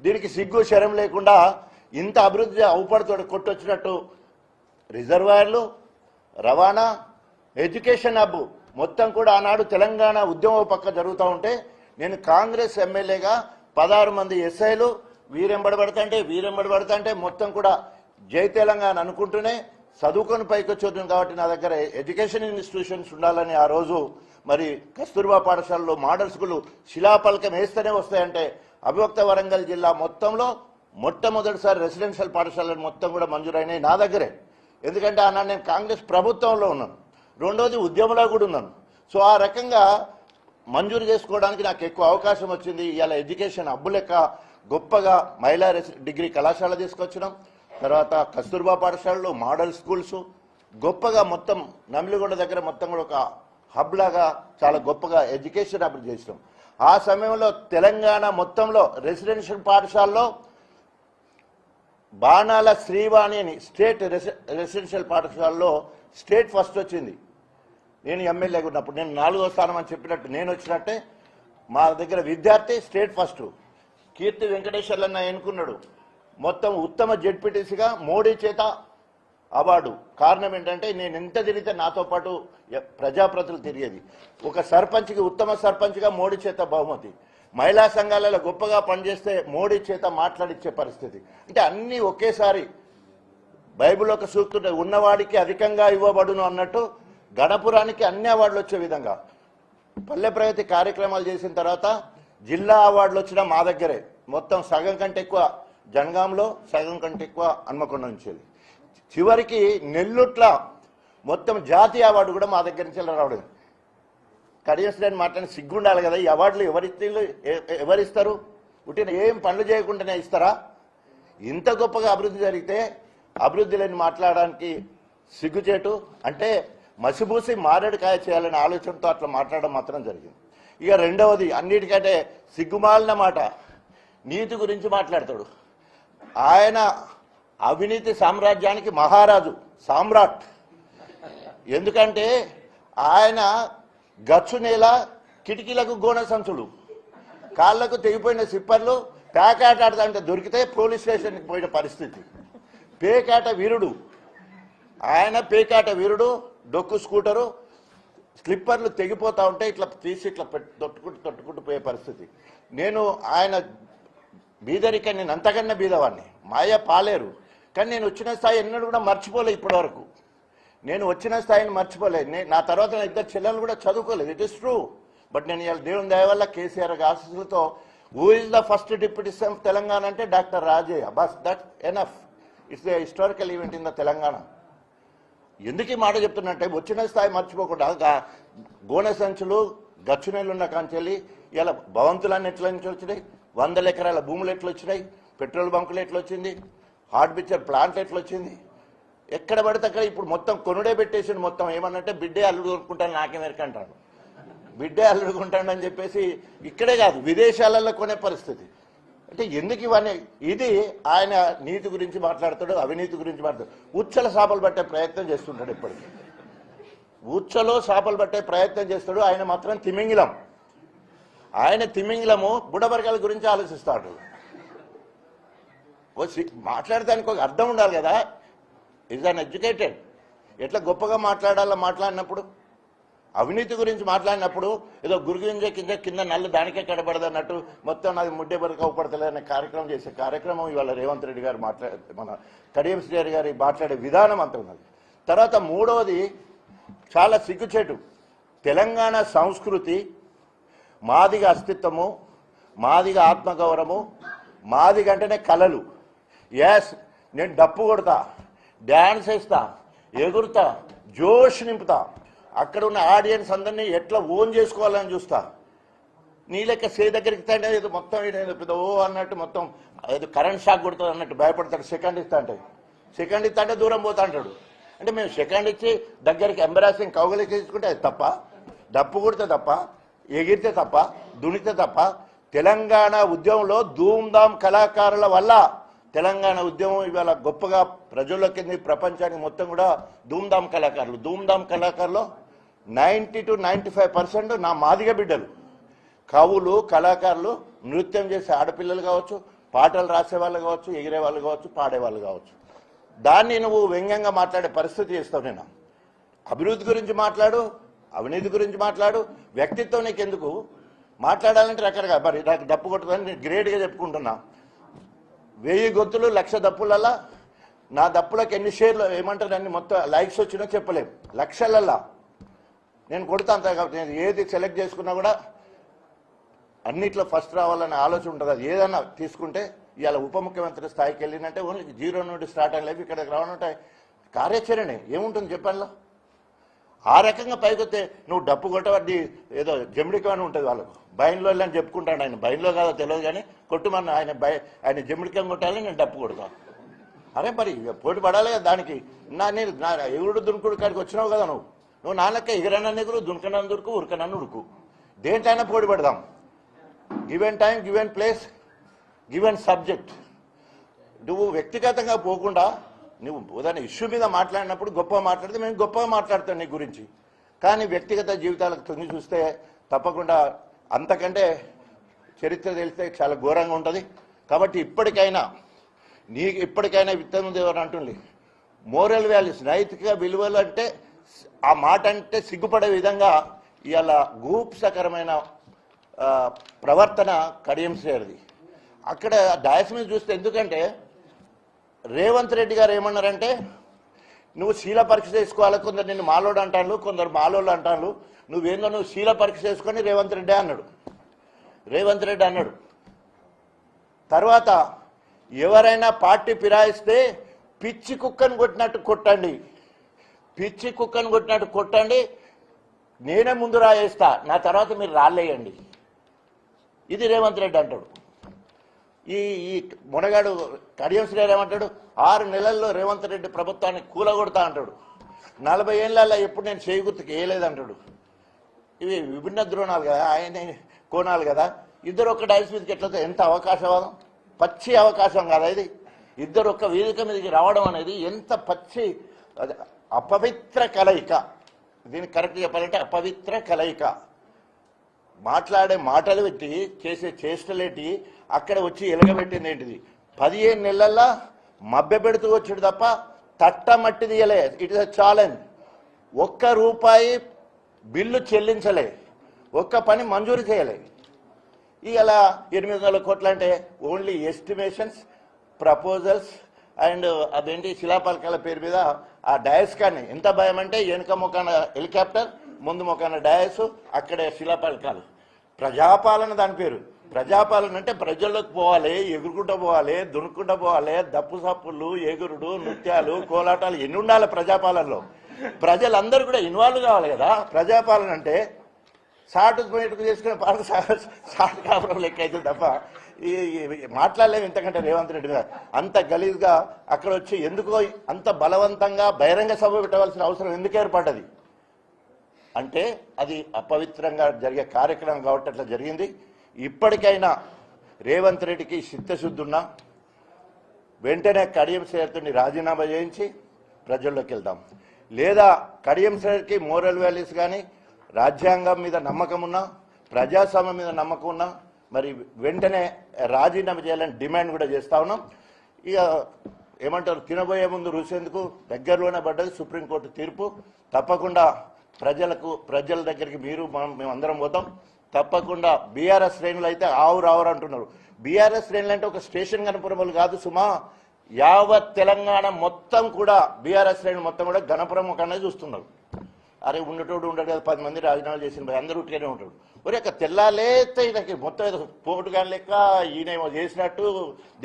దీనికి సిగ్గు శరం లేకుండా ఇంత అభివృద్ధి అవుపడుతూ కొట్టొచ్చినట్టు రిజర్వాయర్లు, రవాణా, ఎడ్యుకేషన్ హబ్ మొత్తం కూడా ఆనాడు తెలంగాణ ఉద్యమం పక్క జరుగుతూ ఉంటే నేను కాంగ్రెస్ ఎమ్మెల్యేగా 16 మంది ఎస్ఐలు వీరెంబడబడతాంటే మొత్తం కూడా జై తెలంగాణ అనుకుంటూనే చదువుకొని పైకి వచ్చేది కాబట్టి నా దగ్గర ఎడ్యుకేషన్ ఇన్స్టిట్యూషన్స్ ఉండాలని ఆ రోజు మరి కస్తూర్బా పాఠశాలలో మోడల్ స్కూల్ శిలాఫలకం వేస్తేనే వస్తాయంటే అవిభక్త వరంగల్ జిల్లా మొత్తంలో మొట్టమొదటిసారి రెసిడెన్షియల్ పాఠశాలలు మొత్తం కూడా మంజూరైనాయి నా దగ్గరే. ఎందుకంటే ఆనాడు నేను కాంగ్రెస్ ప్రభుత్వంలో ఉన్నాను, రెండోది ఉద్యమంలో కూడా ఉన్నాను. సో ఆ రకంగా మంజూరు చేసుకోవడానికి నాకు ఎక్కువ అవకాశం వచ్చింది. ఇవాళ ఎడ్యుకేషన్ హబ్బు లెక్క గొప్పగా మహిళా డిగ్రీ కళాశాల తీసుకొచ్చినాం. తర్వాత కస్తూర్బా పాఠశాలలు, మోడల్ స్కూల్స్ గొప్పగా మొత్తం నమిలిగొండ దగ్గర మొత్తం కూడా ఒక హబ్ లాగా చాలా గొప్పగా ఎడ్యుకేషన్ అభివృద్ధి చేసినాం. ఆ సమయంలో తెలంగాణ మొత్తంలో రెసిడెన్షియల్ పాఠశాలలో బాణాల శ్రీవాణి అని స్టేట్ రెసిడెన్షియల్ పాఠశాలలో స్టేట్ ఫస్ట్ వచ్చింది. నేను ఎమ్మెల్యేగా ఉన్నప్పుడు నేను 4వ స్థానం అని చెప్పినట్టు నేను వచ్చినట్టే మా దగ్గర విద్యార్థి స్టేట్ ఫస్ట్. కీర్తి వెంకటేశ్వర్లన్న ఎన్నుకున్నాడు మొత్తం ఉత్తమ జెడ్పీటీసీగా మోడీ చేత అవార్డు. కారణం ఏంటంటే నేను ఎంత తిరిగితే నాతో పాటు ప్రజాప్రతినిధులు తిరిగేది. ఒక సర్పంచ్కి ఉత్తమ సర్పంచ్గా మోడీ చేత బహుమతి, మహిళా సంఘాలలో గొప్పగా పనిచేస్తే మోడీ చేత మాట్లాడిచ్చే పరిస్థితి. అంటే అన్నీ ఒకేసారి బైబిల్ ఒక సూక్తుడు ఉన్నవాడికి అధికంగా ఇవ్వబడును అన్నట్టు గణపురానికి అన్ని అవార్డులు వచ్చే విధంగా పల్లె ప్రగతి కార్యక్రమాలు చేసిన తర్వాత జిల్లా అవార్డులు వచ్చినా మా దగ్గరే. మొత్తం సగం కంటే ఎక్కువ జనగాంలో, సగం కంటే ఎక్కువ హన్మకొండ నుంచి. చివరికి నెల్లుట్ల మొత్తం జాతీయ అవార్డు కూడా మా దగ్గర నుంచి రావడం. కడియన్స్డని మాట్లాడి సిగ్గుండాలి కదా, ఈ అవార్డులు ఎవరిస్తారు? పుట్టిన ఏం పనులు చేయకుండానే ఇస్తారా? ఇంత గొప్పగా అభివృద్ధి జరిగితే అభివృద్ధి లేని మాట్లాడడానికి సిగ్గుచేటు. అంటే మసిబూసి మారేడుకాయ చేయాలనే ఆలోచనతో అట్లా మాట్లాడడం మాత్రం జరిగింది. ఇక రెండవది అన్నిటికంటే సిగ్గుమాలిన మాట, నీతి గురించి మాట్లాడతాడు. ఆయన అవినీతి సామ్రాజ్యానికి మహారాజు, సామ్రాట్. ఎందుకంటే ఆయన గచ్చు నేల, కిటికీలకు గోనె సంచులు, కాళ్లకు తెగిపోయిన సిప్పర్లు, పేకాట ఆడదంటే దొరికితే పోలీస్ స్టేషన్కి పోయిన పరిస్థితి. పేకాట వీరుడు ఆయన, పేకాట వీరుడు. డొక్కు స్కూటరు, స్లిప్పర్లు తెగిపోతా ఉంటే ఇట్లా తీసి ఇట్లా తొట్టుకుంటూ పోయే పరిస్థితి. నేను ఆయన బీదరిక, నేను అంతకన్నా బీదవాడిని, మాయ పాలేరు. కానీ నేను వచ్చిన స్థాయి ఎన్నడూ కూడా మర్చిపోలే. ఇప్పటి వరకు నేను వచ్చిన స్థాయిని మర్చిపోలేదు. నా తర్వాత నా 2 చెల్లెలు కూడా చదువుకోలేదు. It is true. బట్ నేను ఇవాళ దేవుని దయ వల్ల కేసీఆర్ ఆశీస్సులతో who is the first deputy CM Telangana అంటే డాక్టర్ రాజయ్య. బస్ that enough. It's a historical event in the Telangana. ఎందుకు ఈ మాట చెప్తున్నట్టే వచ్చిన స్థాయి మర్చిపోకుండా గోనె సంచులు, గచ్చునేళ్ళు ఉన్న కాంచెల్లి ఇలా భవంతులన్నీ ఎట్లా నుంచి వచ్చినాయి, 100 ఎకరాల భూములు ఎట్లా వచ్చినాయి, పెట్రోల్ బంకులు ఎట్లా వచ్చింది, హార్ట్ పిక్చర్ ప్లాంట్లు ఎట్లా వచ్చింది, ఎక్కడ పడితే అక్కడ ఇప్పుడు మొత్తం కొనుడే పెట్టేసి మొత్తం ఏమన్నంటే బిడ్డే అల్లుడు కొనుక్కుంటాను నాకే మెరకంటాడు, బిడ్డే అల్లుడు కొంటాడు అని చెప్పేసి ఇక్కడే కాదు విదేశాలలో కొనే పరిస్థితి. అంటే ఎందుకు ఇవన్నీ? ఇది ఆయన నీతి గురించి మాట్లాడతాడు, అవినీతి గురించి మాట్లాడతాడు. ఉచ్చల చేపలు పట్టే ప్రయత్నం చేస్తుంటాడు ఇప్పటికీ. ఉచ్చలో చేపలు పట్టే ప్రయత్నం చేస్తాడు. ఆయన మాత్రం తిమింగిలం. ఆయన తిమింగిలము బుడబరకాల గురించి ఆలోచిస్తాడు. మాట్లాడడానికి ఒక అర్థం ఉండాలి కదా. Is an educated. ఎట్లా గొప్పగా మాట్లాడినప్పుడు, అవినీతి గురించి మాట్లాడినప్పుడు ఏదో గురుగింజ కింద నల్లు దానికే కనబడదు అన్నట్టు మొత్తం నాది ముడ్డే బరకు అవపడతలేదు అనే కార్యక్రమం చేసే కార్యక్రమం ఇవాళ రేవంత్ రెడ్డి గారు మన కడియం శ్రీహరి గారి మాట్లాడే విధానం అంత ఉన్నది. తర్వాత మూడవది చాలా సిగ్గుచేటు. తెలంగాణ సంస్కృతి, మాదిగ అస్తిత్వము, మాదిగ ఆత్మగౌరవము, మాదిగ అంటేనే కళలు. ఎస్, నేను డప్పు కొడతా, డ్యాన్స్ వేస్తా, ఎగురుతా, జోష్ నింపుతా, అక్కడ ఉన్న ఆడియన్స్ అందరినీ ఎట్లా ఓన్ చేసుకోవాలని చూస్తా. నీ లెక్క సే దగ్గరికి తంటే ఏదో మొత్తం పెద్ద ఓ అన్నట్టు మొత్తం ఏదో కరెంట్ షాక్ కొడుతుంది అన్నట్టు భయపడతాడు. సెకండ్ ఇస్తా అంటే దూరం పోతా అంటాడు. అంటే మేము సెకండ్ ఇచ్చి దగ్గరికి ఎంబరాసింగ్ కౌగలికి తీసుకుంటే అది తప్ప, డప్పు కొడితే తప్ప, ఎగిరితే తప్ప, దునితే తప్ప. తెలంగాణ ఉద్యమంలో ధూమ్ధామ్ కళాకారుల వల్ల తెలంగాణ ఉద్యమం ఇవాళ గొప్పగా ప్రజల్లోకి ప్రపంచానికి మొత్తం కూడా ధూమ్ధామ్ కళాకారులు 90 to 95% నా మాదిగ బిడ్డలు. కవులు, కళాకారులు, నృత్యం చేసే ఆడపిల్లలు కావచ్చు, పాటలు రాసేవాళ్ళు కావచ్చు, ఎగిరే వాళ్ళు కావచ్చు, పాడేవాళ్ళు కావచ్చు. దాన్ని నువ్వు వ్యంగ్యంగా మాట్లాడే పరిస్థితి చేస్తావు. నేను అభివృద్ధి గురించి మాట్లాడు, అవినీతి గురించి మాట్లాడు, వ్యక్తిత్వం నీకు ఎందుకు మాట్లాడాలంటే రకరకాల. మరి నాకు డప్పు కొట్టుదని నేను గ్రేట్గా చెప్పుకుంటున్నా. 1000 గొంతులు 1,00,000 దప్పులల్లా నా దప్పులకు ఎన్ని షేర్లు ఏమంటారు అన్ని మొత్తం లైక్స్ వచ్చినా చెప్పలేము, లక్షలల్లా నేను కొడతాను. కాబట్టి నేను ఏది సెలెక్ట్ చేసుకున్నా కూడా అన్నిట్లో ఫస్ట్ రావాలనే ఆలోచన ఉంటుంది. అది ఏదైనా తీసుకుంటే ఇవాళ ఉప ముఖ్యమంత్రి స్థాయికి వెళ్ళినంటే ఓన్లీ 0 నుండి స్టార్ట్ అయ్యలేదు. ఇక్కడికి రావాలంటే కార్యాచరణ ఏముంటుంది చెప్పాలో. ఆ రకంగా పైకొస్తే నువ్వు డప్పు కొట్టవద్ది ఏదో జమిడికా అని ఉంటుంది వాళ్ళకు. బయన్లో అని చెప్పుకుంటాను. ఆయన బయన్లో కాదో తెలియదు కానీ కొట్టుమన్న ఆయన జమిడికం కొట్టాలని నేను డప్పు కొడతాను. అరే మరి పోటీ పడాలి కదా దానికి. నేను ఎగురుడు దునుకుడు కాడికి వచ్చినావు కదా నువ్వు నా లెక్క ఎగురన్న ఎగురు, దునకనన్ను దురుకు, ఉరకనన్ను ఉరుకు. దేంట్లైనా పోటీ పడదాం. Given time, given place, given subject. నువ్వు వ్యక్తిగతంగా పోకుండా నువ్వు ఉదాహరణ ఇష్యూ మీద మాట్లాడినప్పుడు గొప్పగా మాట్లాడితే మేము గొప్పగా మాట్లాడతాం నీ గురించి. కానీ వ్యక్తిగత జీవితాలకు తొంగి చూస్తే తప్పకుండా అంతకంటే చరిత్ర తెలిస్తే చాలా ఘోరంగా ఉంటుంది. కాబట్టి ఇప్పటికైనా విత్తనం దేవని అంటుంది మోరల్ వాల్యూస్, నైతిక విలువలు అంటే ఆ మాట అంటే సిగ్గుపడే విధంగా ఇవాళ గూప్సకరమైన ప్రవర్తన కడియం శ్రేయర్ది. అక్కడ డయాస్ మీద చూస్తే ఎందుకంటే రేవంత్ రెడ్డి గారు ఏమన్నారంటే నువ్వు శీల పరీక్ష చేసుకోవాలి. కొందరు నిన్ను మాలోడు అంటాను, కొందరు మాలోళ్ళు అంటాను. నువ్వేందో నువ్వు శీల పరీక్ష చేసుకొని రేవంత్ రెడ్డి అన్నాడు. తర్వాత ఎవరైనా పార్టీ ఫిరాయిస్తే పిచ్చి కుక్కను కొట్టినట్టు కొట్టండి, నేనే ముందు రాయేస్తా, నా తర్వాత మీరు రాళ్ళేయండి. ఇది రేవంత్ రెడ్డి అంటాడు. ఈ మునగాడు కడియం శ్రీరామ్ ఏమంటాడు 6 నెలల్లో రేవంత్ రెడ్డి ప్రభుత్వాన్ని కూలగొడతా అంటాడు. 40 ఏళ్ళల్లో ఎప్పుడు నేను చేయి గుర్తుకు వేయలేదంటాడు. ఇవి విభిన్న ద్రోణాలు కదా, ఆయన కోణాలు కదా. ఇద్దరు ఒక్క డైస్ మీదకి ఎట్లయితే ఎంత అవకాశవాదం, పచ్చి అవకాశం కదా ఇది. ఇద్దరు ఒక్క వేదిక మీదకి రావడం అనేది ఎంత పచ్చి అపవిత్ర కలయిక. దీనికి కరెక్ట్ చెప్పాలంటే అపవిత్ర కలయిక. మాట్లాడే మాటలు పెట్టి చేసే చేష్టలేటి అక్కడ వచ్చి ఎలగబెట్టింది ఏంటిది. 15 నెలల్లో మభ్య పెడుతూ వచ్చాడు తప్ప తట్టమట్టి తీయలే. It is a challenge. ₹1 bill చెల్లించలే, ఒక్క పని మంజూరు చేయలే. ఇలా 800 కోట్లు అంటే ఓన్లీ ఎస్టిమేషన్స్, ప్రపోజల్స్ అండ్ అదేంటి శిలాపలకాల పేరు మీద ఆ డయస్. కానీ ఎంత భయం అంటే వెనుక మొక్కన హెలికాప్టర్, ముందు మొక్కన డయస్, అక్కడే శిలాపలకాలు. ప్రజాపాలన దాని పేరు. ప్రజాపాలన అంటే ప్రజల్లోకి పోవాలి, ఎగురుకుంటూ పోవాలి, దునుక్కుంటూ పోవాలి. దప్పు సప్పులు, ఎగురుడు, నృత్యాలు, కోలాటాలు ఎన్ని ఉండాలి ప్రజాపాలనలో. ప్రజలందరూ కూడా ఇన్వాల్వ్ కావాలి కదా. ప్రజాపాలన అంటే సాటు బయటకు చేసుకునే పాలన సాటు కాపురం లెక్క అయితే తప్ప ఈ మాట్లాడలేము ఇంతకంటే రేవంత్ రెడ్డి గారు. అంత గలీజ్గా అక్కడ వచ్చి ఎందుకో అంత బలవంతంగా బహిరంగ సభ పెట్టవలసిన అవసరం ఎందుకు ఏర్పడ్డది అంటే అది అపవిత్రంగా జరిగే కార్యక్రమం కాబట్టి అట్లా జరిగింది. ఇప్పటికైనా రేవంత్ రెడ్డికి చిత్తశుద్ధి ఉన్నా వెంటనే కడియం శ్రేయర్ని రాజీనామా చేయించి ప్రజల్లోకి వెళ్దాం. లేదా కడియం శ్రేయర్కి మోరల్ వాల్యూస్ కానీ రాజ్యాంగం మీద నమ్మకం ఉన్నా, ప్రజాస్వామ్యం మీద నమ్మకం ఉన్నా మరి వెంటనే రాజీనామా చేయాలని డిమాండ్ కూడా చేస్తా ఉన్నాం. ఇక ఏమంటారు, తినబోయే ముందు రుసేందుకు దగ్గరలోనే పడ్డది సుప్రీంకోర్టు తీర్పు. తప్పకుండా ప్రజల దగ్గరికి మేమందరం పోతాం. తప్పకుండా బీఆర్ఎస్ శ్రేణులు అయితే ఆవురు అంటున్నారు. బీఆర్ఎస్ శ్రేణులు అంటే ఒక స్టేషన్ గణపురములు కాదు సుమా, యావత్ తెలంగాణ మొత్తం కూడా బీఆర్ఎస్ శ్రేణులు మొత్తం కూడా గణపురం కన్నా చూస్తున్నారు. అరే ఉండేటోడు ఉండడు కదా, 10 మంది రాజీనామా చేసిన అందరూ ఉట్టిగానే ఉంటాడు. ఒరే తెల్లాలేస్తే ఈయనకి మొత్తం ఏదో పోటుగాని లెక్క ఈయనేమో చేసినట్టు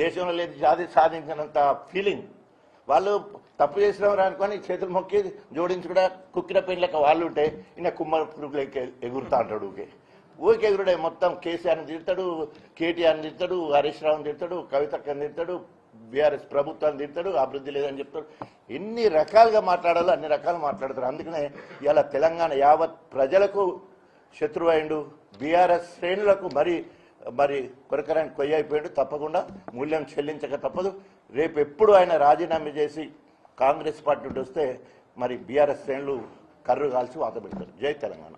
దేశంలో లేదు జాతి సాధించినంత ఫీలింగ్. వాళ్ళు తప్పు చేసినారు అనుకొని చేతులు మొక్కి జోడించి కూడా కుక్కిన పెయిన్ లెక్క వాళ్ళు ఉంటే ఈయన కుమ్మరుకు లెక్క ఎగురుతా అంటాడు. ఊరికే ఎగురుడే మొత్తం కేసీఆర్ని తిడతాడు, కేటీఆర్ని తిడతాడు, హరీష్ రావుని తిడతాడు, కవితక్కని తిడతాడు, బీఆర్ఎస్ ప్రభుత్వాన్ని తిడతాడు, అభివృద్ధి లేదని చెప్తాడు. ఎన్ని రకాలుగా మాట్లాడాలో అన్ని రకాలు మాట్లాడతారు. అందుకనే ఇలా తెలంగాణ యావత్ ప్రజలకు శత్రువైండు, బీఆర్ఎస్ శ్రేణులకు మరి కొరకరాని కొయ్య అయిపోయాడు. తప్పకుండా మూల్యం చెల్లించక తప్పదు. రేపు ఎప్పుడు ఆయన రాజీనామా చేసి కాంగ్రెస్ పార్టీ వస్తే మరి బీఆర్ఎస్ శ్రేణులు కర్రు కాల్చి వాత పెడతారు. జై తెలంగాణ.